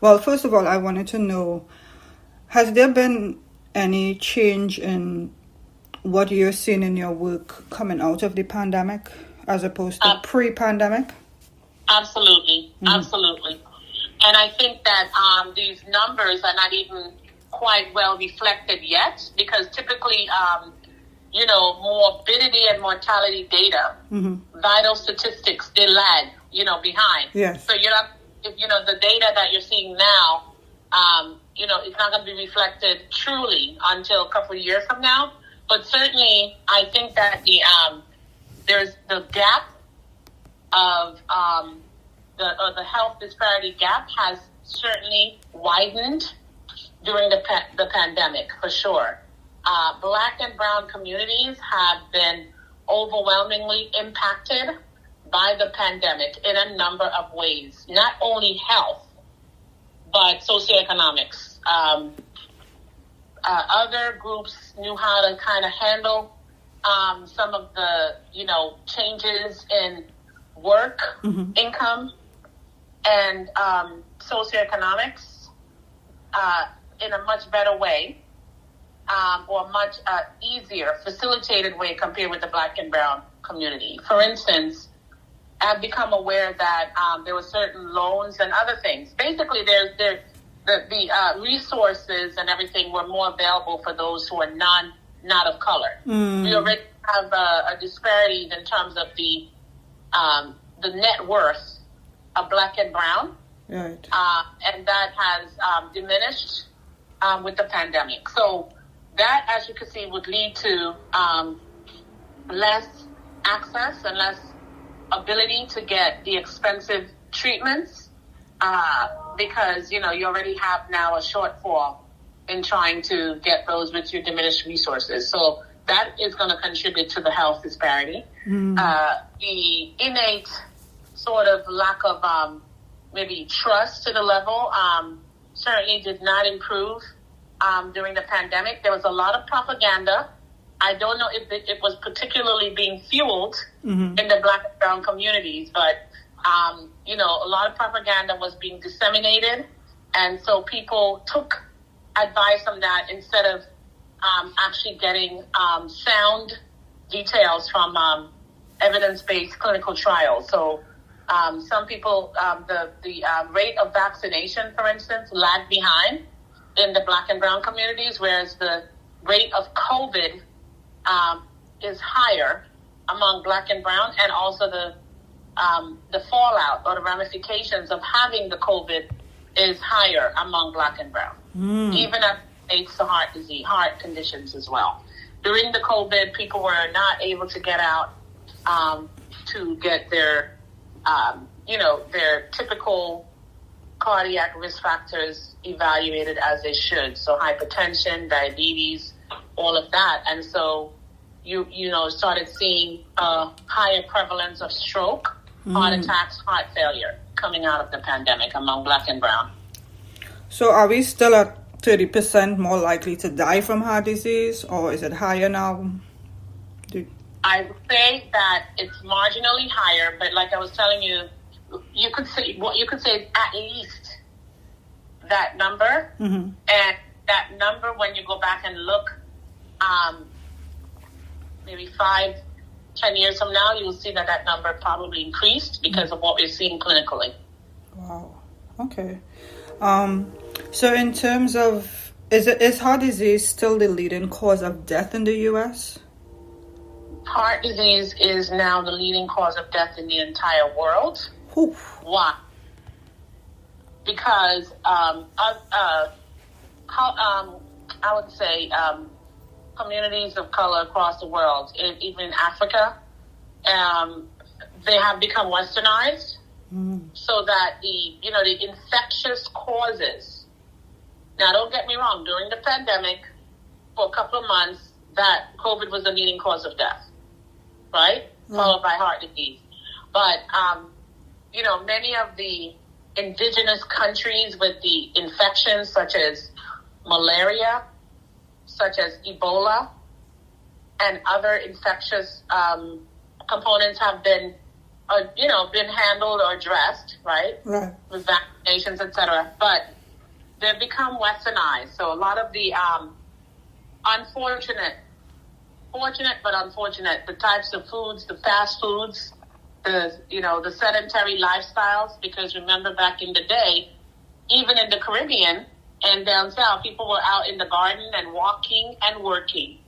Well, first of all, I wanted to know, has there been any change in what you're seeing in your work coming out of the pandemic as opposed to pre-pandemic? Absolutely. Absolutely. And I think that these numbers are not even quite well reflected yet, because typically, morbidity and mortality data, vital statistics, they lag, behind. Yes. So the data that you're seeing now, it's not going to be reflected truly until a couple of years from now. But certainly, I think that there's the gap of the health disparity gap has certainly widened during the pandemic, for sure. Black and brown communities have been overwhelmingly impacted by the pandemic in a number of ways, not only health, but socioeconomics. Other groups knew how to kind of handle some of the, changes in work, income, and socioeconomics in a much better way, or much easier, facilitated way compared with the black and brown community. For instance, I've become aware that there were certain loans and other things. Basically, the resources and everything were more available for those who are not of color. We already have a disparity in terms of the net worth of black and brown, right? And that has diminished with the pandemic. So that, as you can see, would lead to less access and less ability to get the expensive treatments, because you already have now a shortfall in trying to get those with your diminished resources. So that is going to contribute to the health disparity. The innate sort of lack of maybe trust to the level certainly did not improve during the pandemic. There was a lot of propaganda. I don't know if it was particularly being fueled in the black and brown communities, but a lot of propaganda was being disseminated, and so people took advice on that instead of actually getting sound details from evidence-based clinical trials. So some people, the rate of vaccination, for instance, lagged behind in the black and brown communities, whereas the rate of COVID is higher among black and brown, and also the fallout or the ramifications of having the COVID is higher among black and brown, even as it relates to heart disease, heart conditions as well. During the COVID, people were not able to get out to get their, their typical cardiac risk factors evaluated as they should. So hypertension, diabetes, all of that. And so you started seeing a higher prevalence of stroke, heart attacks, heart failure coming out of the pandemic among black and brown. So are we still at 30% more likely to die from heart disease, or is it higher now? I would say that it's marginally higher, but like I was telling you, you could say at least that number, and that number, when you go back and look, maybe 5-10 years from now, you'll see that number probably increased because of what we're seeing clinically. Wow. Okay. So in terms of, is heart disease still the leading cause of death in the U.S.? Heart disease is now the leading cause of death in the entire world. Oof. Why? Because I would say communities of color across the world, even in Africa, they have become westernized, so that the infectious causes. Now, don't get me wrong. During the pandemic, for a couple of months, that COVID was the leading cause of death, right? Followed by heart disease. But many of the indigenous countries with the infections, such as malaria, such as Ebola, and other infectious components, have been been handled or addressed, right? Right. With vaccinations, etc. But they've become westernized. So a lot of the fortunate but unfortunate, the types of foods, the fast foods, the sedentary lifestyles, because remember back in the day, even in the Caribbean and down south, people were out in the garden and walking and working,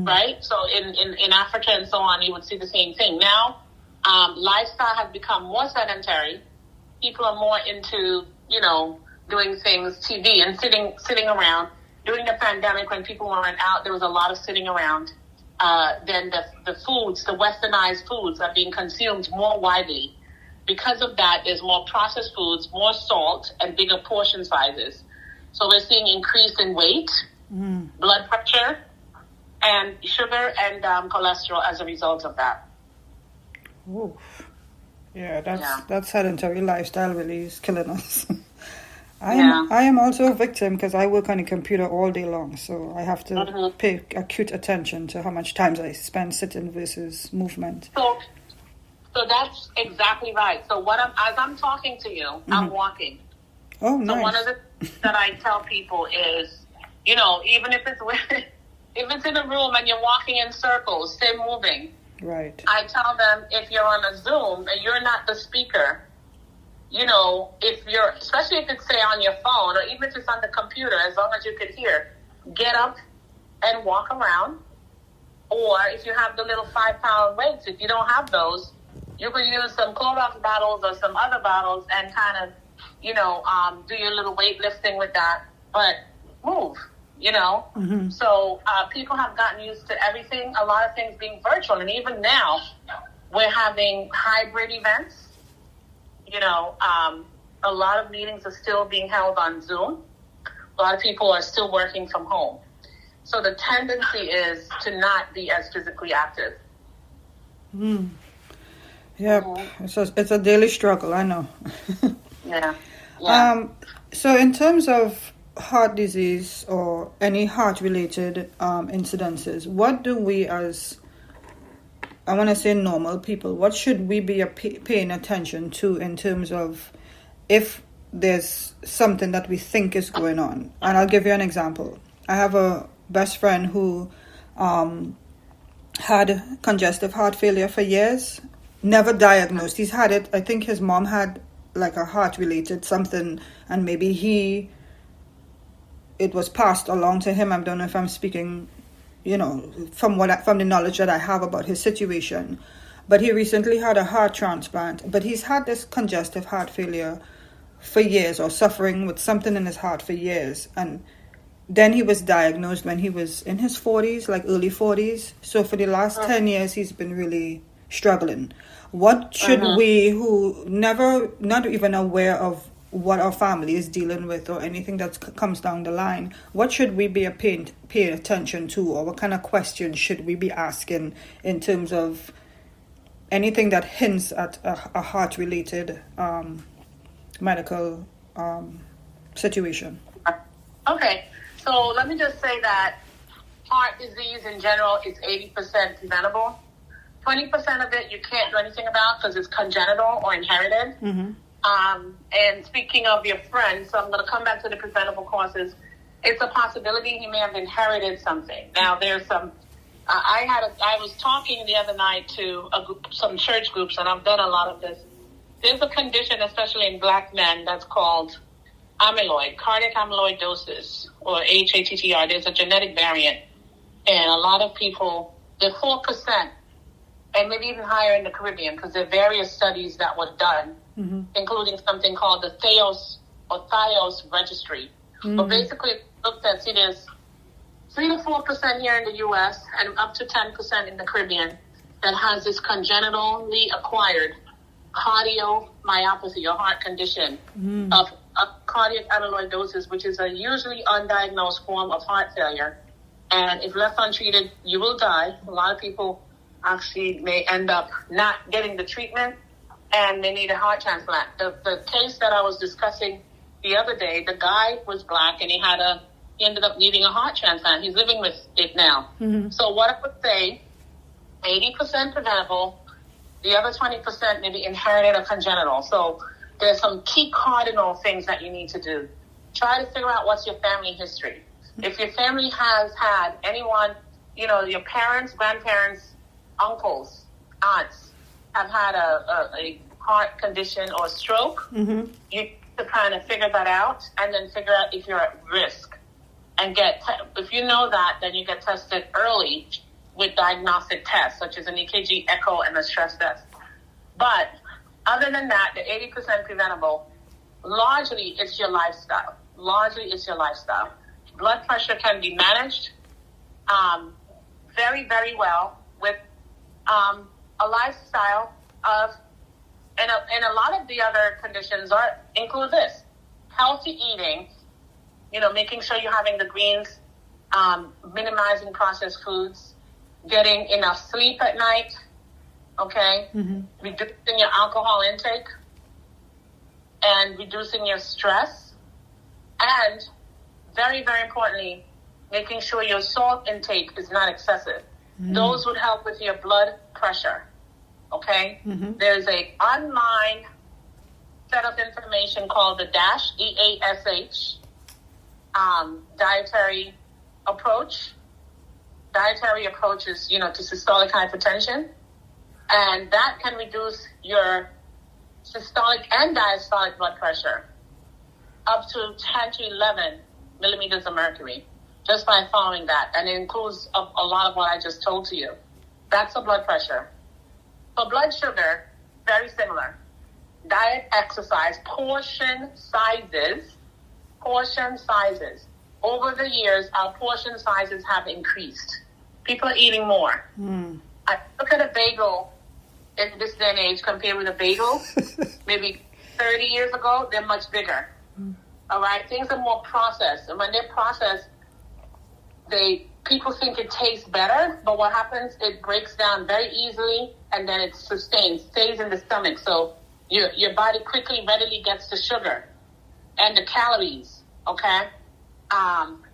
right? So in Africa and so on, you would see the same thing. Now, lifestyle has become more sedentary. People are more into, doing things, TV and sitting around. During the pandemic, when people weren't out, there was a lot of sitting around. Then the foods, the westernized foods are being consumed more widely. Because of that, there's more processed foods, more salt, and bigger portion sizes. So we're seeing increase in weight, blood pressure, and sugar and cholesterol as a result of that. Oof. Yeah, that sedentary lifestyle really is killing us. I am also a victim because I work on a computer all day long, so I have to pay acute attention to how much time I spend sitting versus movement. So that's exactly right. So as I'm talking to you, I'm walking. Oh, nice. So one of the things that I tell people is, even if it's in a room and you're walking in circles, stay moving. Right. I tell them if you're on a Zoom and you're not the speaker, especially if it's say on your phone or even if it's on the computer, as long as you can hear, get up and walk around. Or if you have the little 5-pound weights, if you don't have those, you can use some Clorox bottles or some other bottles and kind of, do your little weightlifting with that. But move, So people have gotten used to everything, a lot of things being virtual. And even now, we're having hybrid events. A lot of meetings are still being held on Zoom. A lot of people are still working from home. So the tendency is to not be as physically active. Yep. It's a daily struggle, I know. Yeah. So in terms of heart disease or any heart-related incidences, what do we as, I want to say normal people, what should we be paying attention to in terms of if there's something that we think is going on? And I'll give you an example. I have a best friend who had congestive heart failure for years, never diagnosed. He's had it, I think his mom had like a heart-related something, and maybe it was passed along to him. I don't know if I'm speaking, from the knowledge that I have about his situation. But he recently had a heart transplant. But he's had this congestive heart failure for years, or suffering with something in his heart for years. And then he was diagnosed when he was in his 40s, like early 40s. So for the last 10 years, he's been really struggling. What should we, who not even aware of what our family is dealing with or anything that comes down the line, what should we be paying attention to, or what kind of questions should we be asking in terms of anything that hints at a heart-related medical situation? Okay, so let me just say that heart disease in general is 80% preventable. 20% of it you can't do anything about because it's congenital or inherited. And speaking of your friend, so I'm going to come back to the preventable causes. It's a possibility he may have inherited something. Now, there's some. I was talking the other night to some church groups, and I've done a lot of this. There's a condition, especially in black men, that's called amyloid, cardiac amyloidosis, or HATTR. There's a genetic variant, and a lot of people, they're 4%, and maybe even higher in the Caribbean, because there are various studies that were done, including something called the THIOS registry. But basically, it looked at, there's 3 to 4% here in the U.S. and up to 10% in the Caribbean that has this congenitally acquired cardiomyopathy, or heart condition of cardiac amyloidosis, which is a usually undiagnosed form of heart failure. And if left untreated, you will die. A lot of people actually may end up not getting the treatment, and they need a heart transplant. The case that I was discussing the other day, the guy was black, and he ended up needing a heart transplant. He's living with it now. So what I would say, 80% preventable. The other 20% may be inherited or congenital. So there's some key cardinal things that you need to do. Try to figure out what's your family history. If your family has had anyone, your parents, grandparents, uncles, aunts have had a heart condition or stroke, you need to kind of figure that out and then figure out if you're at risk. And if you know that, then you get tested early with diagnostic tests, such as an EKG, echo, and a stress test. But other than that, the 80% preventable, largely it's your lifestyle. Blood pressure can be managed very, very well with a lifestyle of, and a lot of the other conditions include this: healthy eating, making sure you're having the greens, minimizing processed foods, getting enough sleep at night, okay? Reducing your alcohol intake, and reducing your stress, and very, very importantly, making sure your salt intake is not excessive. Those would help with your blood pressure, okay? There's a online set of information called the DASH, DASH, dietary approach. Dietary approach is, to systolic hypertension, and that can reduce your systolic and diastolic blood pressure up to 10 to 11 millimeters of mercury just by following that. And it includes a lot of what I just told to you. That's the blood pressure. For blood sugar, very similar. Diet, exercise, portion sizes. Over the years, our portion sizes have increased. People are eating more. I look at a bagel in this day and age compared with a bagel maybe 30 years ago, they're much bigger. All right? Things are more processed. And when they're processed, people think it tastes better, but what happens, it breaks down very easily, and then it stays in the stomach. So your body readily gets the sugar and the calories, okay?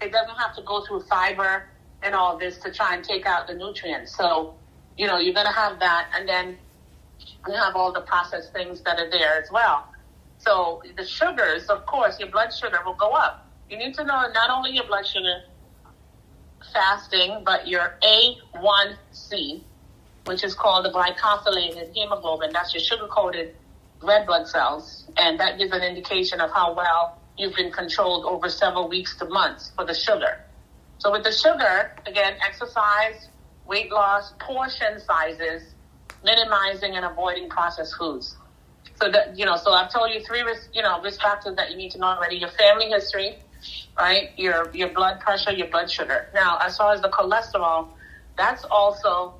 It doesn't have to go through fiber and all this to try and take out the nutrients. So, you're going to have that, and then you have all the processed things that are there as well. So the sugars, of course, your blood sugar will go up. You need to know not only your blood sugar fasting, but your A1C, which is called the glycosylated hemoglobin. That's your sugar-coated red blood cells, and that gives an indication of how well you've been controlled over several weeks to months for the sugar. So with the sugar, again, exercise, weight loss, portion sizes, minimizing and avoiding processed foods. So that, so I've told you 3 risk factors that you need to know already: your family history, right? Your blood pressure, your blood sugar. Now, as far as the cholesterol, that's also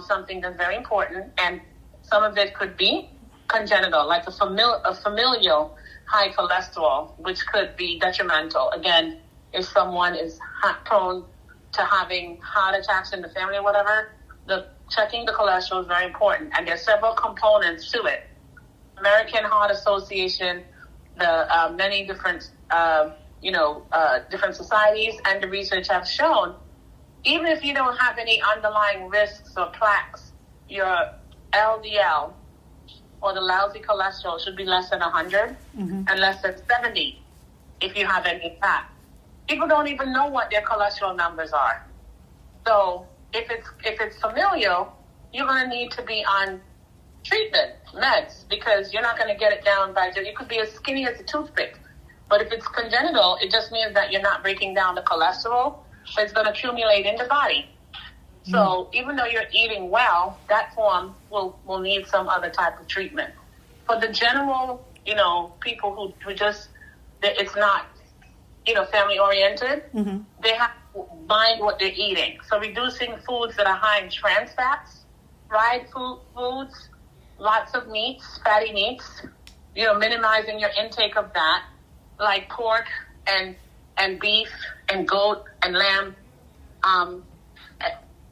something that's very important, and some of it could be congenital, like a familial high cholesterol, which could be detrimental. Again, if someone is prone to having heart attacks in the family or whatever, checking the cholesterol is very important, and there's several components to it. American Heart Association, the many different different societies, and the research have shown, even if you don't have any underlying risks or plaques, your LDL, or the lousy cholesterol, should be less than 100 and less than 70 if you have any fat. People don't even know what their cholesterol numbers are. So if it's familial, you're going to need to be on treatment, meds, because you're not going to get it down you could be as skinny as a toothpick. But if it's congenital, it just means that you're not breaking down the cholesterol, so it's going to accumulate in the body. So even though you're eating well, that form will need some other type of treatment. For the general, people who just, it's not, family oriented, they have to mind what they're eating. So reducing foods that are high in trans fats, fried foods, lots of meats, fatty meats, minimizing your intake of that, like pork and beef and goat and lamb,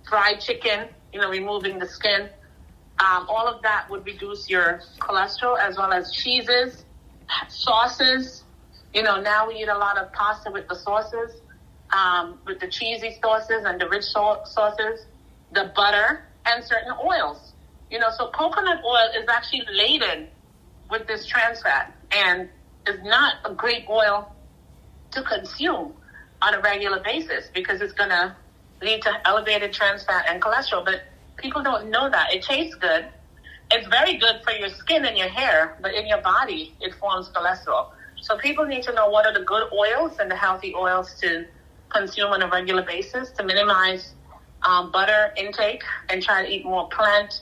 fried chicken, removing the skin. All of that would reduce your cholesterol, as well as cheeses, sauces. Now we eat a lot of pasta with the sauces, with the cheesy sauces and the rich sauces, the butter, and certain oils. So coconut oil is actually laden with this trans fat and is not a great oil to consume on a regular basis because it's going to lead to elevated trans fat and cholesterol. But people don't know that. It tastes good. It's very good for your skin and your hair, but in your body, it forms cholesterol. So people need to know what are the good oils and the healthy oils to consume on a regular basis to minimize butter intake and try to eat more plant,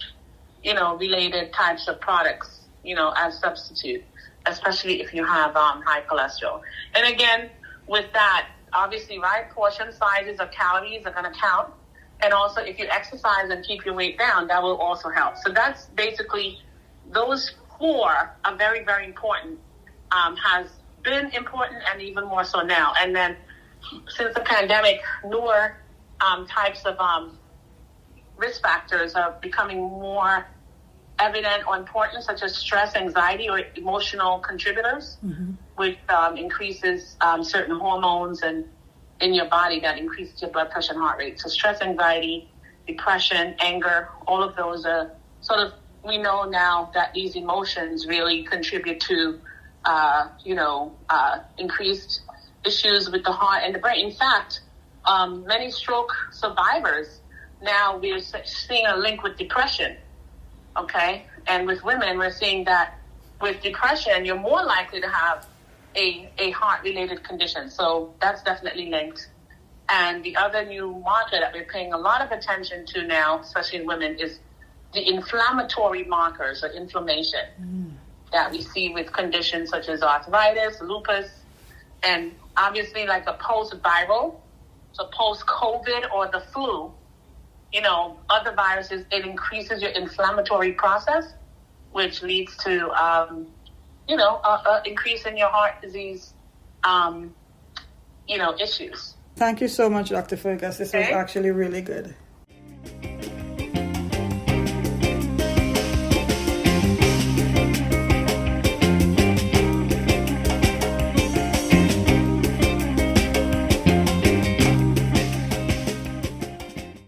related types of products, as substitute, especially if you have high cholesterol. And again, with that, obviously, right, portion sizes of calories are going to count. And also, if you exercise and keep your weight down, that will also help. So that's basically, those 4 are very, very important, has been important and even more so now. And then since the pandemic, newer types of risk factors are becoming more evident or important, such as stress, anxiety, or emotional contributors, which increases certain hormones and in your body that increases your blood pressure and heart rate. So stress, anxiety, depression, anger, all of those are sort of, we know now that these emotions really contribute to, increased issues with the heart and the brain. In fact, many stroke survivors, now we're seeing a link with depression, okay? And with women, we're seeing that with depression, you're more likely to have a heart-related condition. So that's definitely linked. And the other new marker that we're paying a lot of attention to now, especially in women, is the inflammatory markers or inflammation that we see with conditions such as arthritis, lupus, and obviously like a post-viral, so post-COVID or the flu, other viruses, it increases your inflammatory process, which leads to increase in your heart disease, issues. Thank you so much, Dr. Fergus. This was actually really good.